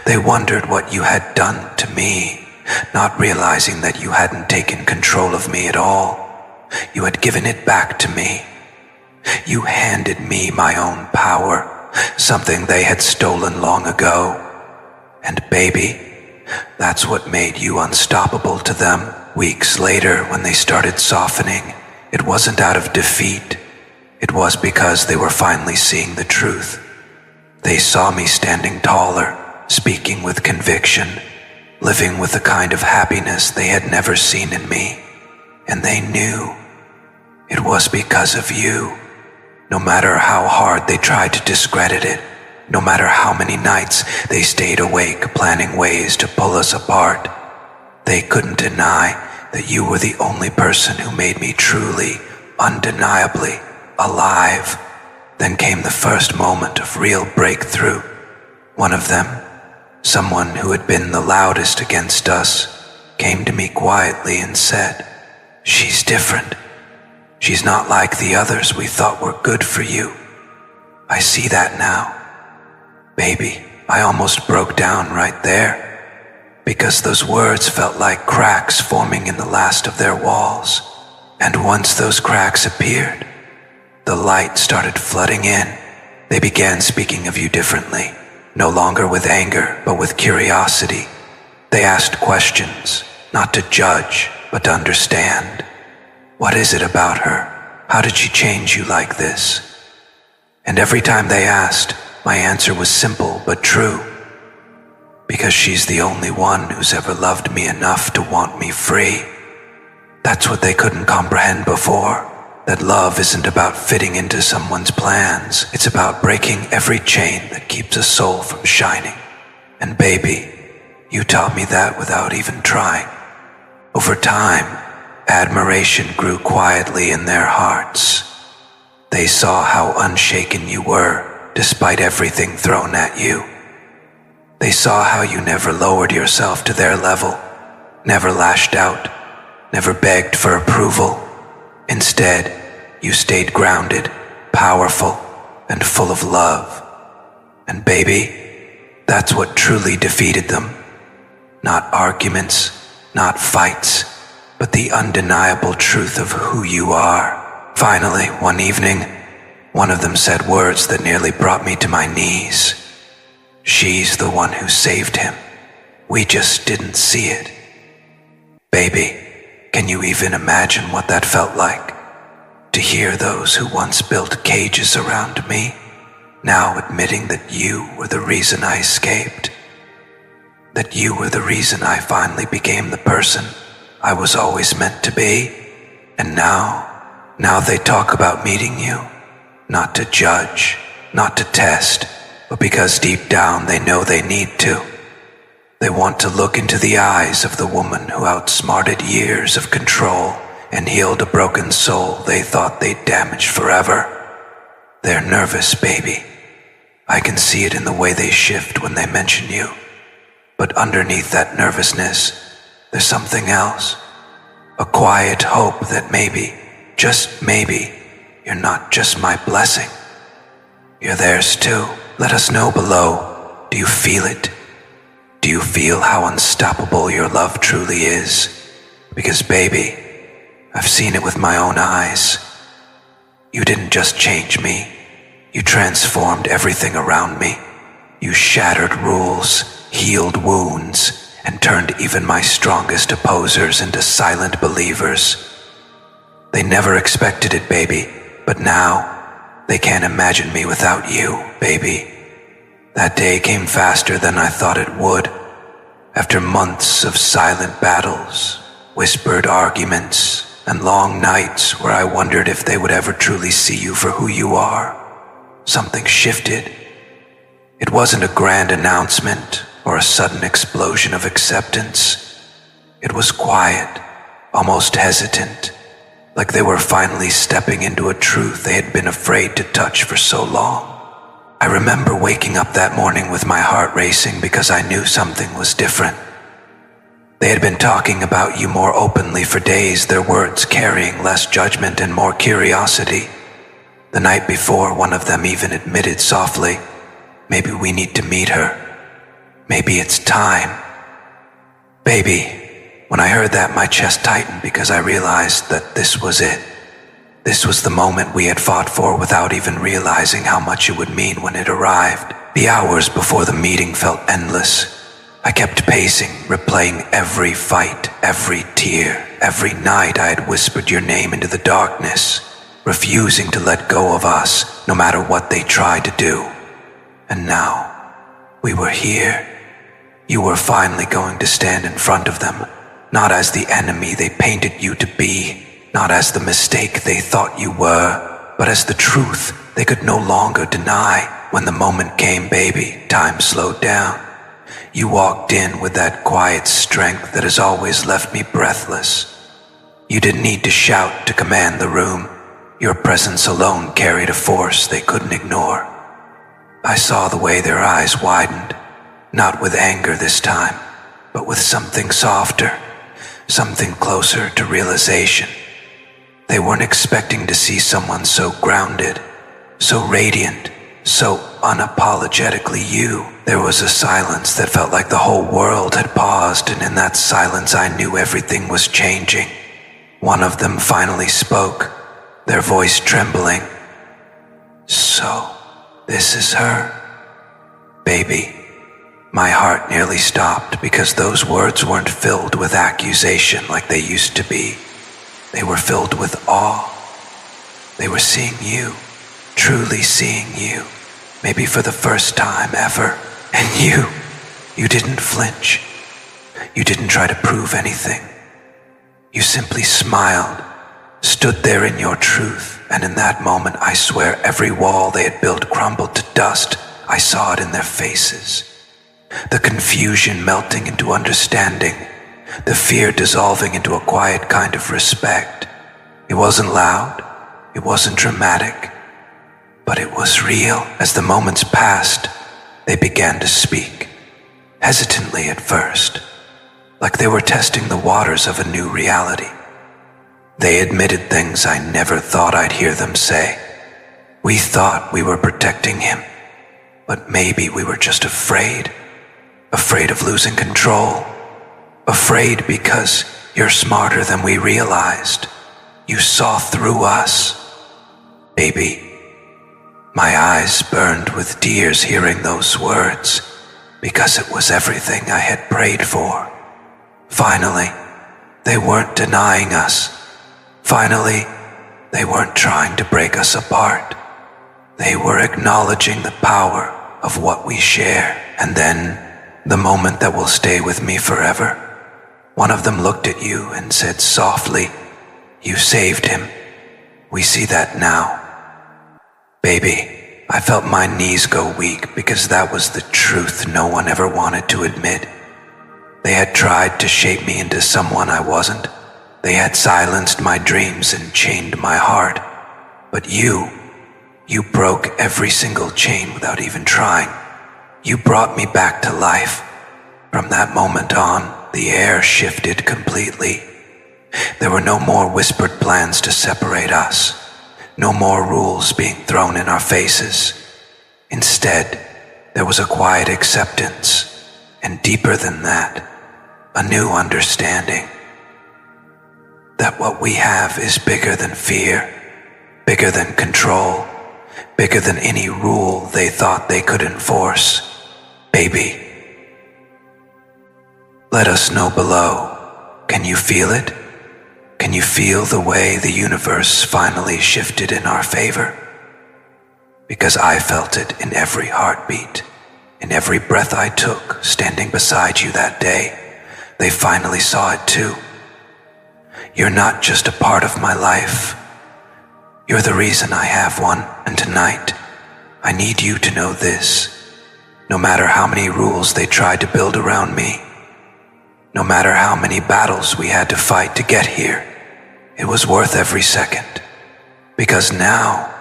They wondered what you had done to me, not realizing that you hadn't taken control of me at all. You had given it back to me. You handed me my own power, something they had stolen long ago. And baby, that's what made you unstoppable to them. Weeks later, when they started softening, it wasn't out of defeat. It was because they were finally seeing the truth. They saw me standing taller, speaking with conviction, living with the kind of happiness they had never seen in me. And they knew it was because of you. No matter how hard they tried to discredit it, no matter how many nights they stayed awake planning ways to pull us apart, they couldn't deny that you were the only person who made me truly, undeniably alive. Then came the first moment of real breakthrough. One of them, someone who had been the loudest against us, came to me quietly and said, "She's different. She's not like the others we thought were good for you. I see that now." Baby, I almost broke down right there, because those words felt like cracks forming in the last of their walls. And once those cracks appeared, the light started flooding in. They began speaking of you differently, no longer with anger, but with curiosity. They asked questions, not to judge, but to understand. What is it about her? How did she change you like this? And every time they asked, my answer was simple but true. Because she's the only one who's ever loved me enough to want me free. That's what they couldn't comprehend before. That love isn't about fitting into someone's plans. It's about breaking every chain that keeps a soul from shining. And baby, you taught me that without even trying. Over time, admiration grew quietly in their hearts. They saw how unshaken you were, despite everything thrown at you. They saw how you never lowered yourself to their level, never lashed out, never begged for approval. Instead, you stayed grounded, powerful, and full of love. And baby, that's what truly defeated them. Not arguments, not fights, but the undeniable truth of who you are. Finally, one evening, one of them said words that nearly brought me to my knees. "She's the one who saved him. We just didn't see it." Baby, can you even imagine what that felt like? To hear those who once built cages around me, now admitting that you were the reason I escaped. That you were the reason I finally became the person I was always meant to be. And now they talk about meeting you, not to judge, not to test, but because deep down they know they need to. They want to look into the eyes of the woman who outsmarted years of control and healed a broken soul they thought they'd damaged forever. They're nervous, baby. I can see it in the way they shift when they mention you. But underneath that nervousness, there's something else. A quiet hope that maybe, just maybe, you're not just my blessing. You're theirs too. Let us know below. Do you feel it? Do you feel how unstoppable your love truly is? Because baby, I've seen it with my own eyes. You didn't just change me. You transformed everything around me. You shattered rules, healed wounds, and turned even my strongest opposers into silent believers. They never expected it, baby, but now they can't imagine me without you, baby. That day came faster than I thought it would. After months of silent battles, whispered arguments, and long nights where I wondered if they would ever truly see you for who you are, something shifted. It wasn't a grand announcement or a sudden explosion of acceptance. It was quiet, almost hesitant, like they were finally stepping into a truth they had been afraid to touch for so long. I remember waking up that morning with my heart racing because I knew something was different. They had been talking about you more openly for days, their words carrying less judgment and more curiosity. The night before, one of them even admitted softly, "Maybe we need to meet her. Maybe it's time." Baby, when I heard that, my chest tightened because I realized that this was it. This was the moment we had fought for without even realizing how much it would mean when it arrived. The hours before the meeting felt endless. I kept pacing, replaying every fight, every tear, every night I had whispered your name into the darkness, refusing to let go of us, no matter what they tried to do. And now, we were here. You were finally going to stand in front of them, not as the enemy they painted you to be, not as the mistake they thought you were, but as the truth they could no longer deny. When the moment came, baby, time slowed down. You walked in with that quiet strength that has always left me breathless. You didn't need to shout to command the room. Your presence alone carried a force they couldn't ignore. I saw the way their eyes widened, not with anger this time, but with something softer, something closer to realization. They weren't expecting to see someone so grounded, so radiant, so unapologetically you. There was a silence that felt like the whole world had paused, and in that silence I knew everything was changing. One of them finally spoke, their voice trembling. "So, this is her." Baby, my heart nearly stopped because those words weren't filled with accusation like they used to be. They were filled with awe. They were seeing you, truly seeing you, maybe for the first time ever. And you didn't flinch. You didn't try to prove anything. You simply smiled, stood there in your truth, and in that moment, I swear every wall they had built crumbled to dust. I saw it in their faces. The confusion melting into understanding, the fear dissolving into a quiet kind of respect. It wasn't loud, it wasn't dramatic, but it was real. As the moments passed, they began to speak, hesitantly at first, like they were testing the waters of a new reality. They admitted things I never thought I'd hear them say. We thought we were protecting him, but maybe we were just afraid of losing control, afraid because you're smarter than we realized. You saw through us. Baby, my eyes burned with tears hearing those words, because it was everything I had prayed for. Finally, they weren't denying us. Finally, they weren't trying to break us apart. They were acknowledging the power of what we share. And then, the moment that will stay with me forever, one of them looked at you and said softly, "You saved him. We see that now." Baby, I felt my knees go weak because that was the truth no one ever wanted to admit. They had tried to shape me into someone I wasn't. They had silenced my dreams and chained my heart. But you broke every single chain without even trying. You brought me back to life. From that moment on, the air shifted completely. There were no more whispered plans to separate us. No more rules being thrown in our faces. Instead, there was a quiet acceptance, and deeper than that, a new understanding. That what we have is bigger than fear, bigger than control, bigger than any rule they thought they could enforce. Baby, let us know below. Can you feel it? Can you feel the way the universe finally shifted in our favor? Because I felt it in every heartbeat, in every breath I took, standing beside you that day. They finally saw it too. You're not just a part of my life. You're the reason I have one, and tonight, I need you to know this. No matter how many rules they tried to build around me, no matter how many battles we had to fight to get here, It was worth every second. Because now,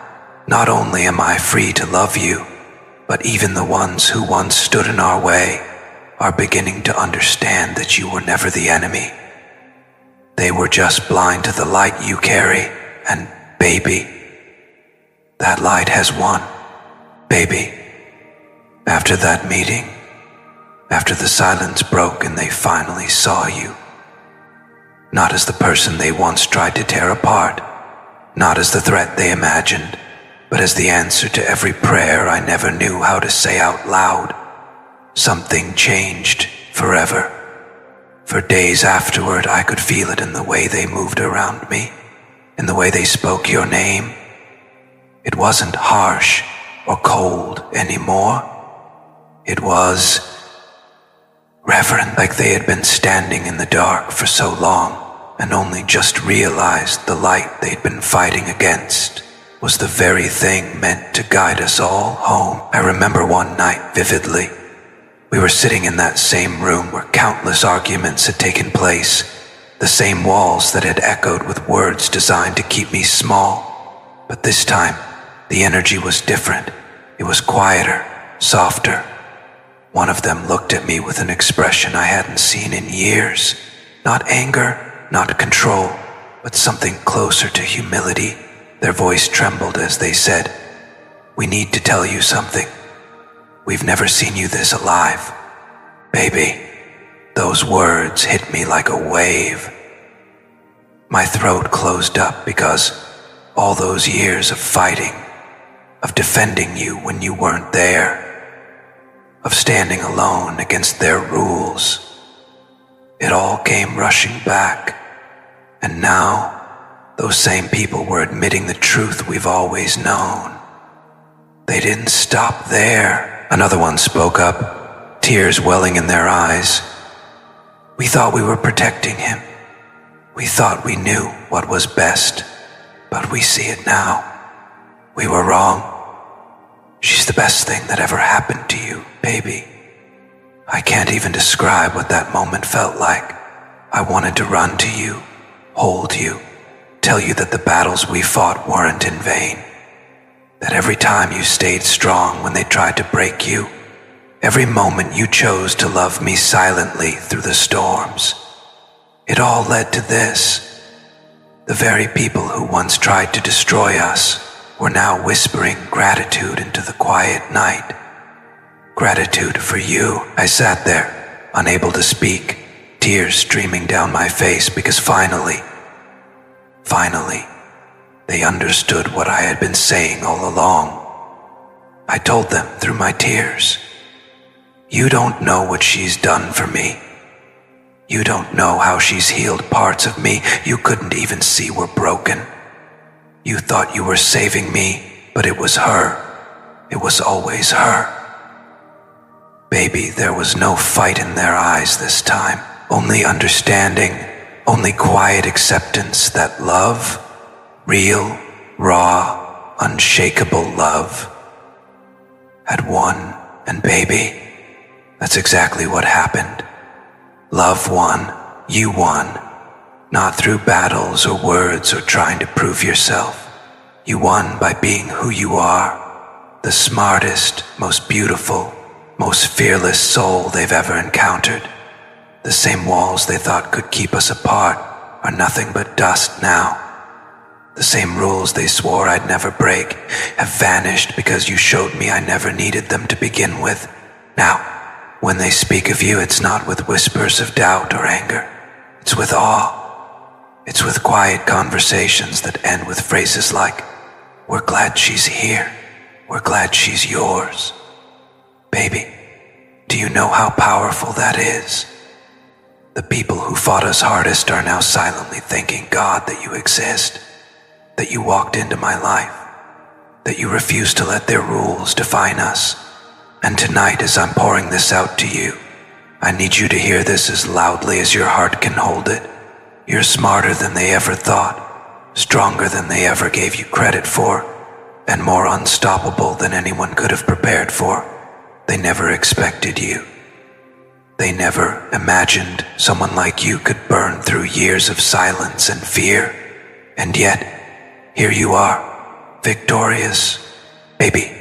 not only am I free to love you, but even the ones who once stood in our way are beginning to understand that you were never the enemy. They were just blind to the light you carry, and baby, that light has won. Baby, after that meeting, after the silence broke and they finally saw you, not as the person they once tried to tear apart, not as the threat they imagined, but as the answer to every prayer I never knew how to say out loud, something changed forever. For days afterward, I could feel it in the way they moved around me, in the way they spoke your name. It wasn't harsh or cold anymore. It was reverent, like they had been standing in the dark for so long and only just realized the light they'd been fighting against was the very thing meant to guide us all home. I remember one night vividly. We were sitting in that same room where countless arguments had taken place, the same walls that had echoed with words designed to keep me small. But this time, the energy was different. It was quieter, softer. One of them looked at me with an expression I hadn't seen in years. Not anger, not control, but something closer to humility. Their voice trembled as they said, "We need to tell you something. We've never seen you this alive." Baby, those words hit me like a wave. My throat closed up because all those years of fighting, of defending you when you weren't there, of standing alone against their rules, it all came rushing back. And now, those same people were admitting the truth we've always known. They didn't stop there. Another one spoke up, tears welling in their eyes. "We thought we were protecting him. We thought we knew what was best, but we see it now. We were wrong. She's the best thing that ever happened to you, baby." I can't even describe what that moment felt like. I wanted to run to you, hold you, tell you that the battles we fought weren't in vain. That every time you stayed strong when they tried to break you, every moment you chose to love me silently through the storms. It all led to this. The very people who once tried to destroy us were now whispering gratitude into the quiet night. Gratitude for you. I sat there, unable to speak, tears streaming down my face because finally, they understood what I had been saying all along. I told them through my tears, "You don't know what she's done for me. You don't know how she's healed parts of me you couldn't even see were broken. You thought you were saving me, but it was her. It was always her." Baby, there was no fight in their eyes this time. Only understanding, only quiet acceptance that love, real, raw, unshakable love, had won. And baby, that's exactly what happened. Love won. You won. Not through battles or words or trying to prove yourself. You won by being who you are, the smartest, most beautiful, most fearless soul they've ever encountered. The same walls they thought could keep us apart are nothing but dust now. The same rules they swore I'd never break have vanished because you showed me I never needed them to begin with. Now, when they speak of you, it's not with whispers of doubt or anger. It's with awe. It's with quiet conversations that end with phrases like, "We're glad she's here. We're glad she's yours." Baby, do you know how powerful that is? The people who fought us hardest are now silently thanking God that you exist, that you walked into my life, that you refused to let their rules define us. And tonight, as I'm pouring this out to you, I need you to hear this as loudly as your heart can hold it. You're smarter than they ever thought, stronger than they ever gave you credit for, and more unstoppable than anyone could have prepared for. They never expected you. They never imagined someone like you could burn through years of silence and fear And yet, here you are, victorious. Baby,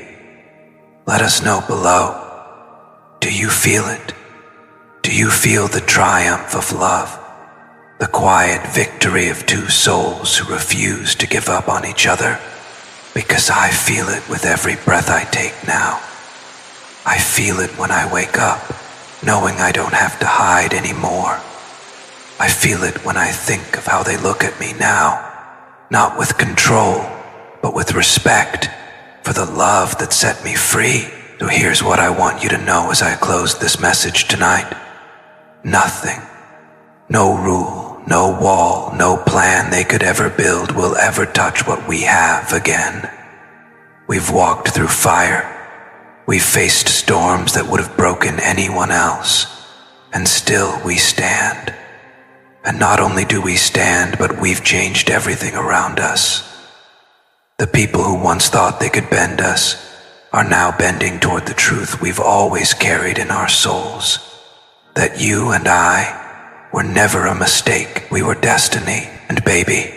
let us know below. Do you feel it? Do you feel the triumph of love? The quiet victory of two souls who refuse to give up on each other? Because I feel it with every breath I take now. I feel it when I wake up, knowing I don't have to hide anymore. I feel it when I think of how they look at me now, not with control, but with respect for the love that set me free. So here's what I want you to know as I close this message tonight. Nothing, no rule, no wall, no plan they could ever build will ever touch what we have again. We've walked through fire. We've faced storms that would have broken anyone else. And still we stand. And not only do we stand, but we've changed everything around us. The people who once thought they could bend us are now bending toward the truth we've always carried in our souls. That you and I were never a mistake. We were destiny. And baby,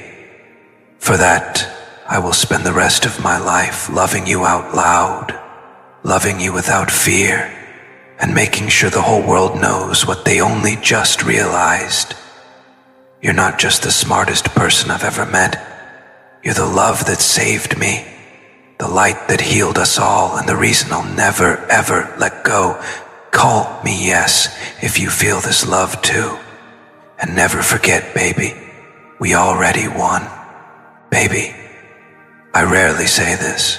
for that, I will spend the rest of my life loving you out loud, loving you without fear, and making sure the whole world knows what they only just realized. You're not just the smartest person I've ever met. You're the love that saved me, the light that healed us all, and the reason I'll never, ever let go. Call me yes if you feel this love too. And never forget, baby, we already won. Baby, I rarely say this,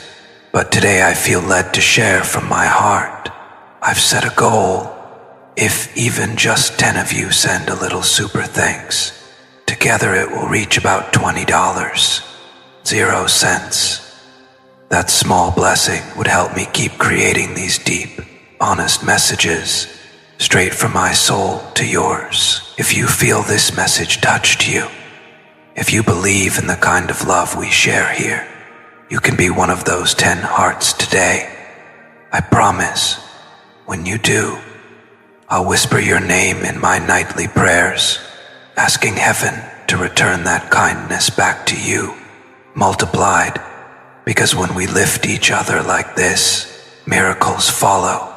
but today I feel led to share from my heart. I've set a goal. If even just 10 of you send a little super thanks, together it will reach about $20, 0 cents. That small blessing would help me keep creating these deep, honest messages, straight from my soul to yours. If you feel this message touched you, if you believe in the kind of love we share here, you can be one of those 10 hearts today. I promise, when you do, I'll whisper your name in my nightly prayers, asking heaven to return that kindness back to you, multiplied, because when we lift each other like this, miracles follow.